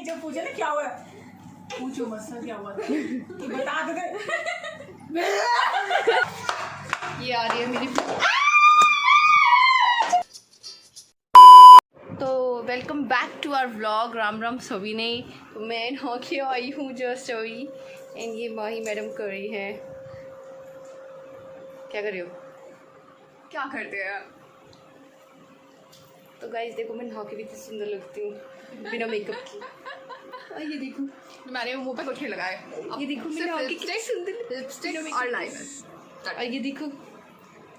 नहीं, जब पूछे ना क्या हुआ, पूछो मत क्या हुआ कि बता दे। ये आ रही है मेरी। तो welcome back to our vlog. Ram Ram सभी ने। तो मैं नहा के आई हूँ जस्ट अभी, एंड ये माही मैडम कर रही है। क्या कर रही हो? क्या करते हैं? तो गाइस देखो, मैं नहा के भी इतनी सुंदर लगती हूँ बिना मेकअप की। और ये देखो, मैंने मुंह पे कुछ नहीं लगाया। ये देखो मैं नहा के कितनी सुंदर, लिपस्टिक और लाइनर। और ये देखो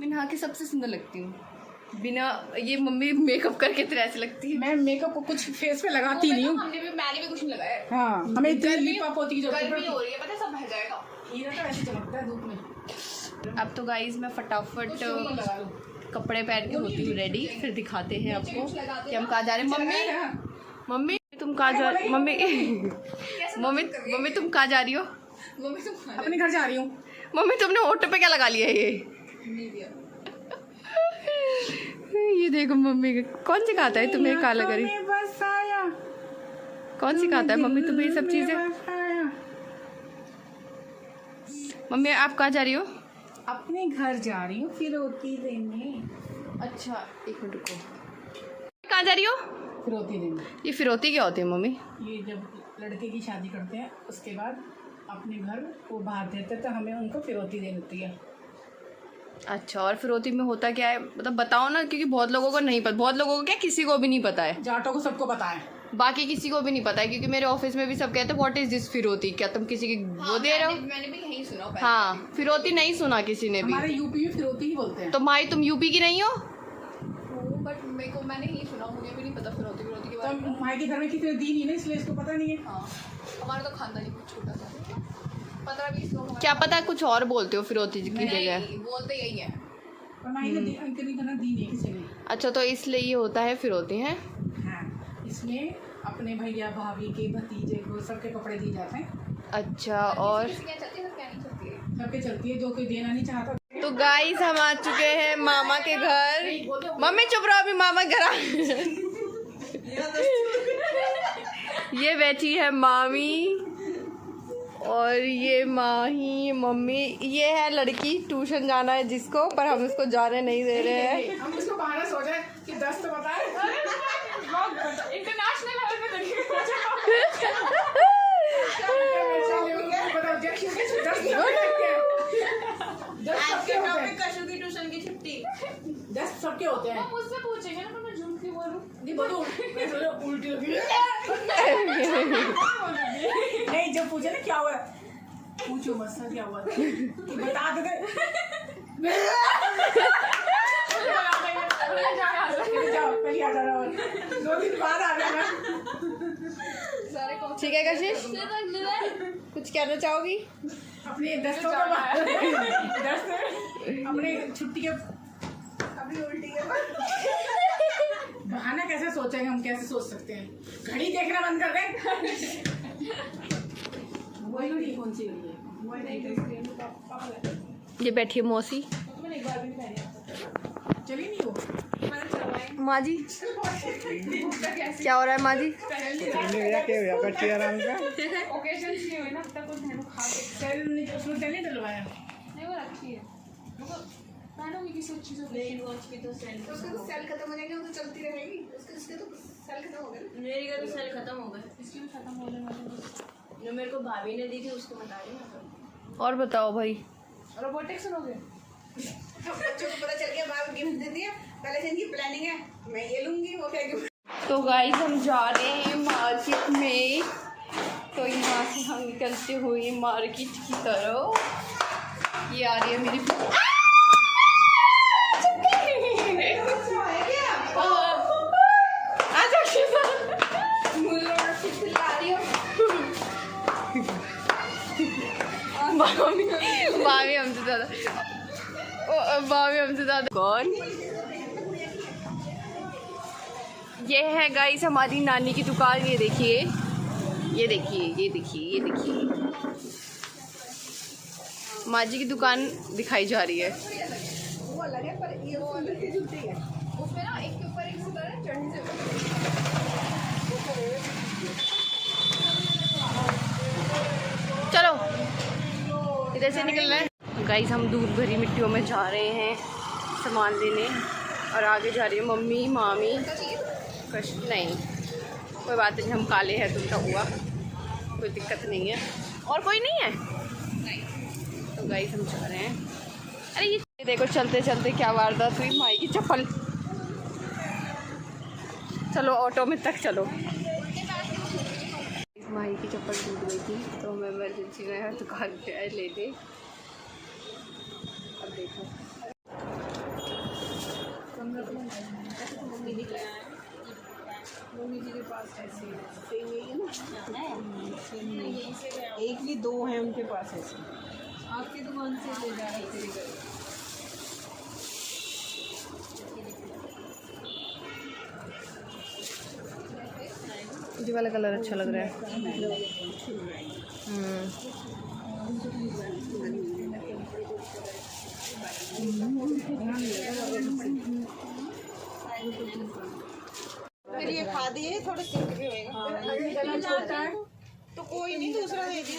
मैं नहा के सबसे सुंदर लगती हूँ बिना, ये मम्मी मेकअप करके तरह ऐसे लगती है। मैं मेकअप को कुछ फेस पे लगाती नहीं हूँ। मैंने भी कुछ नहीं लगाया। हाँ, हमें इतनी लिप अप होती है, गर्मी हो रही है, पता है, सब बह जाएगा। ये तो वैसे चमकता है धूप में। अब तो गाइस मैं फटाफट कपड़े पहन के होती हूँ रेडी, फिर दिखाते हैं आपको कि हम कहाँ जा रहे हैं। मम्मी मम्मी तुम कहाँ जा रही? मम्मी मम्मी मम्मी तुम कहाँ जा रही हो? मम्मी तुम अपने घर जा रही हूँ। मम्मी तुमने होटल पे क्या लगा लिया है ये देखो मम्मी कौन सिखाता है तुम्हें काला करी? बस आया। कौन सिखाता है मम्मी तुम्हें ये सब चीजें? मम्मी आप कहाँ जा रही हो? अपने घर जा रही हूँ फिरौती देने। अच्छा एक मिनट रुको, कहाँ जा रही हो? फिरौती देने। ये फिरौती क्या होती है मम्मी? ये जब लड़के की शादी करते हैं उसके बाद अपने घर वो बाहर देते तो हमें उनको फिरौती देनी होती है। अच्छा, और फिरौती में होता क्या है मतलब बताओ ना, क्योंकि बहुत लोगों को नहीं पता, बहुत लोगों को क्या किसी को भी नहीं पता है, जाटों को सबको पता है, बाकी किसी को भी नहीं पता है। क्योंकि मेरे ऑफिस में भी सब कहते हैं व्हाट इज दिस फिरौती, क्या तुम किसी की वो दे रहे हो? मैंने भी यही सुना पहले। हाँ, फिरौती नहीं सुना किसी ने भी। हमारे यूपी में फिरौती ही बोलते हैं। तो माई तुम यूपी की नहीं हो? बट मेरे को मैंने यही सुना, मुझे भी नहीं पता फिरौती के बारे में। तो माई के घर में किसी ने दी नहीं ना, इसलिए इसको पता नहीं है। हाँ, हमारा तो खानदान ही कुछ छोटा सा 15-20 लोग। क्या पता कुछ और बोलते हो फिरौती की जगह। बोलते यही है। पर माई ने दी नहीं किसी ने। अच्छा, तो इसलिए ये होता है फिरौती है। हाँ, इसमें अपने भैया भाभी के भतीजे को सबके कपड़े दिए जाते हैं। अच्छा, और क्या चलती है, क्या नहीं चलती है। सबके चलती है, जो कोई देना नहीं चाहता। तो गाइस हम आ चुके हैं मामा के घर। मम्मी चुप रहो, अभी मामा घर आ ये बैठी है मामी और ये माही मम्मी। ये है लड़की, ट्यूशन जाना है जिसको, पर हम उसको जाने नहीं दे रहे हैं। हम उसको बहाना सोचे कि 10 तो बताए। इंटरनेशनल लेवल पे ट्यूशन की छुट्टी 10 सबके होते हैं। मुझसे पूछेंगे ना, पर मैं झूठ क्यों बोलूं? नहीं बोलो, उल्टी लगी। नहीं, जब पूछे ना क्या हुआ, पूछो मत क्या हुआ कि बता दे। जाओ पहले आ जाना, 2 दिन बाद आ जाना। ठीक है कशिश, कुछ कहना चाहोगी? अपने दस्तों का अपने छुट्टी के अपनी उल्टी के बहाना कैसे सोचेंगे हम? कैसे सोच सकते हैं? घड़ी देखना बंद कर दें। वही घड़ी कौन सी घड़ी है? ये बैठी है मौसी। मैंने एक बार भी नहीं पहनी। चली नहीं वो माँ जी क्या हो रहा है? माँ जी ओकेजन नहीं हुए ना, अब तक उस बहनों खा के उसमें तेल नहीं डलवाया। नहीं, वो रखी है। पहनोगी किसी अच्छी से। नहीं, वॉच की तो सेल, उसके तो सेल खत्म हो जाएंगे, वो तो चलती रहेगी। उसके तो सेल खत्म हो गए। मेरी का तो सेल खत्म हो गए, इसकी भी खत्म होने वाली। जो मेरे को भाभी ने दी थी उसको बता रही हूँ। और बताओ भाई। रोबोटिक सुनोगे? बच्चों को पता चल गया, बाप गिफ्ट दे दिया, पहले से इनकी प्लानिंग है, मैं ये लूंगी वो क्या गिफ्ट। तो गाइस हम जा रहे हैं मार्केट में, तो यहाँ से हम निकलते हुए मार्केट की तरफ। ये आ रही है मेरी भाभी हमसे ज़्यादा, भाभी हमसे ज़्यादा। कौन? ये है गाइस हमारी नानी की दुकान। ये देखिए, ये देखिए, ये देखिए, ये देखिए, माँ जी की दुकान दिखाई जा रही है। वो अलग है, पर ये उसमें ना एक के ऊपर एक चढ़ने से कैसे निकल रहा है? गाइस हम दूध भरी मिट्टियों में जा रहे हैं सामान लेने, और आगे जा रही है मम्मी मामी। कुछ नहीं, कोई बात नहीं, हम काले हैं तुमका हुआ, कोई दिक्कत नहीं है। और कोई नहीं है? तो गाइस हम जा रहे हैं। अरे ये देखो चलते चलते क्या वारदात हुई, माई की चप्पल। चलो ऑटो में तक चलो। माई की चप्पल टूट गई थी तो हमें इमरजेंसी में दुकान पे आए लेने। अब देखो मम्मी जी के पास ऐसे सेम यही है ना, एक भी दो हैं उनके पास ऐसे। आपकी दुकान से ले जा रहे तेरे घर। ये वाला कलर अच्छा लग रहा है। फिर ये खा दिए थोड़े चिपके होएगा। छोटा है तो कोई नहीं, दूसरा दे दिए।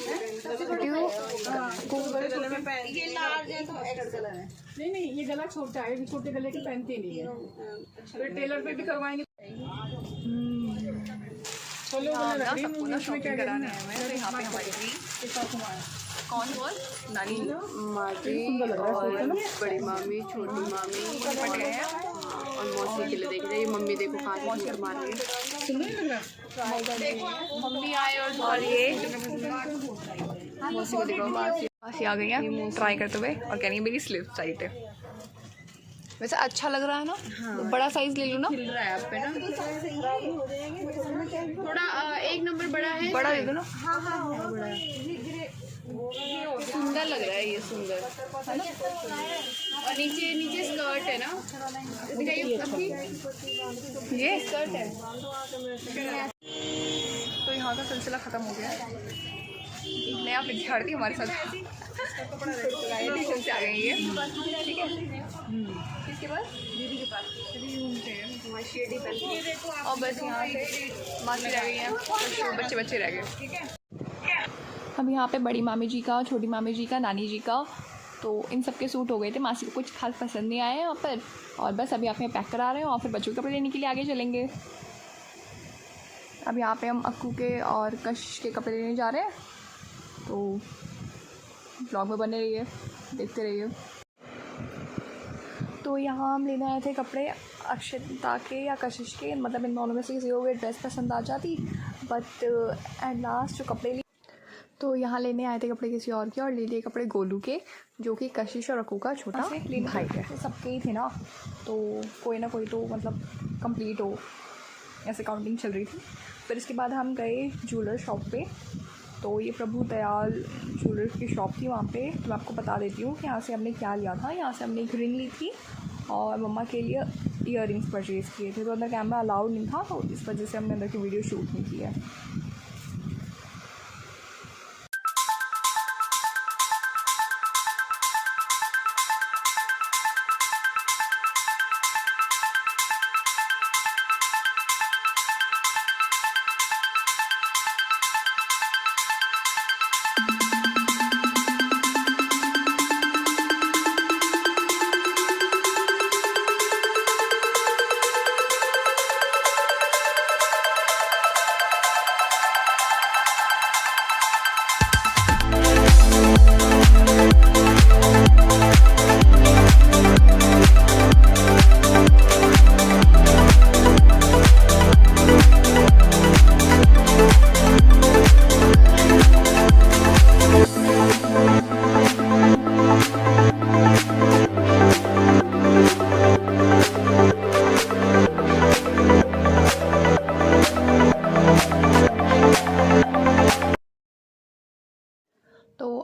ये लार्ज है तो एक्सेल है। नहीं नहीं, ये गला छोटा है, छोटे गले के पहनते नहीं है। फिर टेलर पे भी करवाएंगे। चलो इसमें क्या कराना है? मैं यहाँ पे हमारी कौन नानी माजी और बड़ी मामी छोटी मामी पट गए हैं, और मौसी के लिए देख रहे हैं। मम्मी देखो कहाँ मौसी मार रही है। मम्मी आए और ये मौसी को देखो, मौसी आ गई है ट्राई करते हुए और कह रही है मेरी स्लिप टाइट है। वैसे अच्छा लग रहा है ना? हाँ। तो बड़ा साइज ले लो ना, खिल रहा है आप पे ना, थोड़ा एक नंबर बड़ा है, बड़ा दे दो ना। हाँ हाँ बड़ा सुंदर लग रहा है ये, सुंदर है ना। और नीचे नीचे स्कर्ट है ना, ये स्कर्ट है। तो यहाँ का सिलसिला ख़त्म हो गया। एक नया विद्यार्थी हमारे साथ ट्यूशन से आ गई है, ठीक है। किसके पास? दीदी के पास। और बस यहाँ पे मासी रह गई हैं, बच्चे बच्चे रह गए, ठीक है। अब यहाँ पे बड़ी मामी जी का, छोटी मामी जी का, नानी जी का, तो इन सब के सूट हो गए थे। मासी को कुछ खास पसंद नहीं आए यहाँ पर, और बस अभी आप यहाँ पैक करा रहे हैं और फिर बच्चों के कपड़े लेने के लिए आगे चलेंगे। अब यहाँ पे हम अक्कू के और कश के कपड़े लेने जा रहे हैं, तो ब्लॉग में बने रहिए, देखते रहिए। तो यहाँ हम लेने आए थे कपड़े अक्षता के या कशिश के, मतलब इन दोनों में से किसी को भी ड्रेस पसंद आ जाती, बट एट लास्ट जो कपड़े लिए, तो यहाँ लेने आए थे कपड़े किसी और के, और ले लिए कपड़े गोलू के, जो कि कशिश और अक्कू का छोटा भाई है। तो सबके ही थे ना, तो कोई ना कोई तो मतलब कंप्लीट हो, ऐसे काउंटिंग चल रही थी। फिर इसके बाद हम गए ज्वेलर शॉप पे, तो ये प्रभु दयाल ज्वेलर्स की शॉप थी वहाँ पे। तो मैं आपको बता देती हूँ कि यहाँ से हमने क्या लिया था। यहाँ से हमने एक रिंग ली थी और मम्मा के लिए ईयररिंग्स परचेज़ किए थे। तो अंदर कैमरा अलाउड नहीं था, तो इस वजह से हमने अंदर की वीडियो शूट नहीं की है।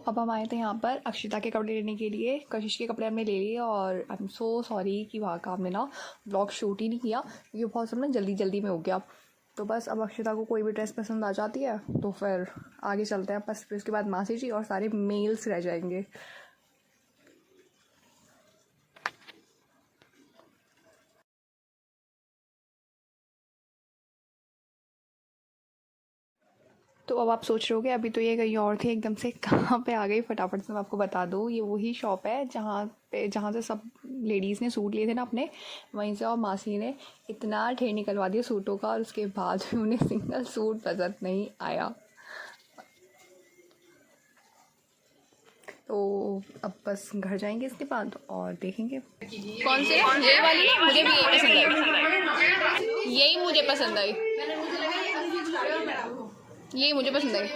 अब हम आए थे यहाँ पर अक्षिता के कपड़े लेने के लिए। कशिश के कपड़े हमने ले लिए, और आई एम सो सॉरी कि वहाँ का हमने ना व्लॉग शूट ही नहीं किया, ये बहुत सब ना जल्दी जल्दी में हो गया। तो बस अब अक्षिता को कोई भी ड्रेस पसंद आ जाती है तो फिर आगे चलते हैं। बस फिर उसके बाद मासी जी और सारे मेल्स रह जाएंगे। तो अब आप सोच रहे होगे अभी तो ये कहीं और थी, एकदम से कहाँ पे आ गई। फटाफट से मैं आपको बता दूँ, ये वही शॉप है जहाँ से सब लेडीज़ ने सूट लिए थे ना अपने, वहीं से। और मासी ने इतना ढेर निकलवा दिया सूटों का, और उसके बाद भी उन्हें सिंगल सूट पसंद नहीं आया। तो अब बस घर जाएंगे इसके बाद और देखेंगे कौन से। ये वाली ना मुझे भी यही पसंद आई, यही मुझे पसंद आई, यही मुझे पसंद आई।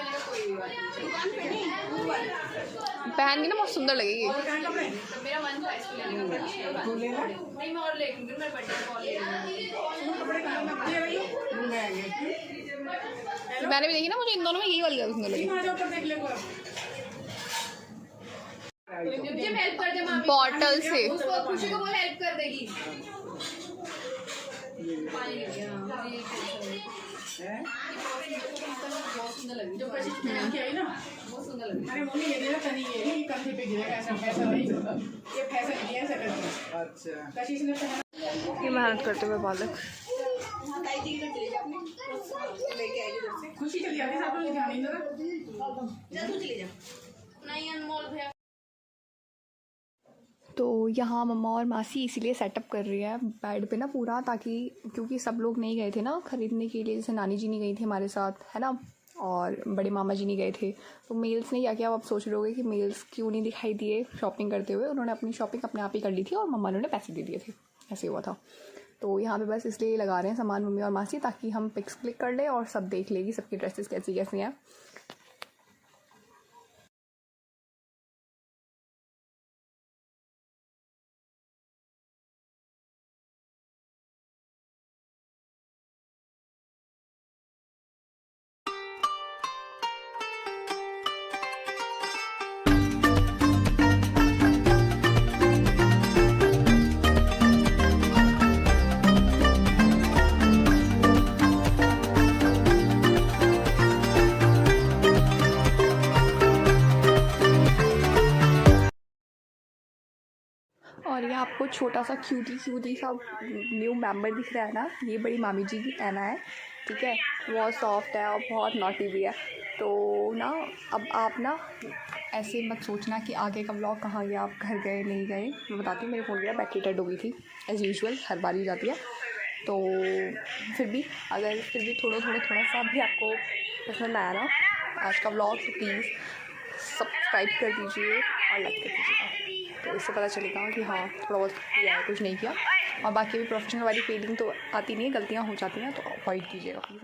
पहन के ना बहुत सुंदर लगेगी। मेरा मन था इसको लेने का, नहीं मैं और ले लूँगी, मैं बर्थडे को और ले लूँगी। मैंने भी देखी ना, मुझे इन दोनों में यही वाली ज़्यादा सुंदर लगी। मुझे हेल्प कर दे माँ, बॉटल से उसको खुशी को बोल हेल्प कर देगी। पानी ले लिया बहुत सुंदर लगी, जो पच्चीस पहन के आई ना बहुत सुंदर लगी। अरे मम्मी ये देखा तनी, ये कंधे पे गिरेगा ऐसा फैशन नहीं, ये फैशन नहीं है ऐसा करके। अच्छा कशिश ने पहना, ये मेहनत करते हुए बालक। खुशी चली जाती साथ में, जाने जरा तू चली जा। नहीं अनमोल भैया। तो यहाँ मम्मा और मासी इसीलिए सेटअप कर रही है बेड पे ना पूरा, ताकि क्योंकि सब लोग नहीं गए थे ना ख़रीदने के लिए, जैसे नानी जी नहीं गई थी हमारे साथ, है ना, और बड़े मामा जी नहीं गए थे। तो मेल्स ने क्या किया, आप सोच रहे होगे कि मेल्स क्यों नहीं दिखाई दिए शॉपिंग करते हुए। उन्होंने अपनी शॉपिंग अपने आप ही कर ली थी और मम्मा ने उन्हें पैसे दे दिए थे, ऐसे हुआ था। तो यहाँ पे बस इसलिए लगा रहे हैं सामान मम्मी और मासी, ताकि हम पिक्स क्लिक कर लें और सब देख लेगी सबकी ड्रेसेस कैसी कैसी हैं। और ये आपको छोटा सा क्यूटी सा न्यू मेंबर दिख रहा है ना, ये बड़ी मामी जी की ऐना है, ठीक है। बहुत सॉफ्ट है और बहुत नॉटी भी है। तो ना अब आप ना ऐसे मत सोचना कि आगे का व्लॉग कहाँ गया, आप घर गए नहीं गए। मैं बताती हूँ, मेरे फ़ोन की बैटरी डेड हो गई थी एज़ यूजुअल, हर बार ही जाती है। तो फिर भी अगर थोड़ा सा भी आपको पसंद आया ना आज का व्लॉग, तो प्लीज़ सब्सक्राइब कर दीजिए और लाइक कर दीजिएगा। तो इससे पता चलेगा कि हाँ थोड़ा बहुत किया है, कुछ नहीं किया। और बाकी भी प्रोफेशनल वाली फीलिंग तो आती नहीं है, गलतियाँ हो जाती हैं, तो अवॉइड कीजिएगा प्लीज़।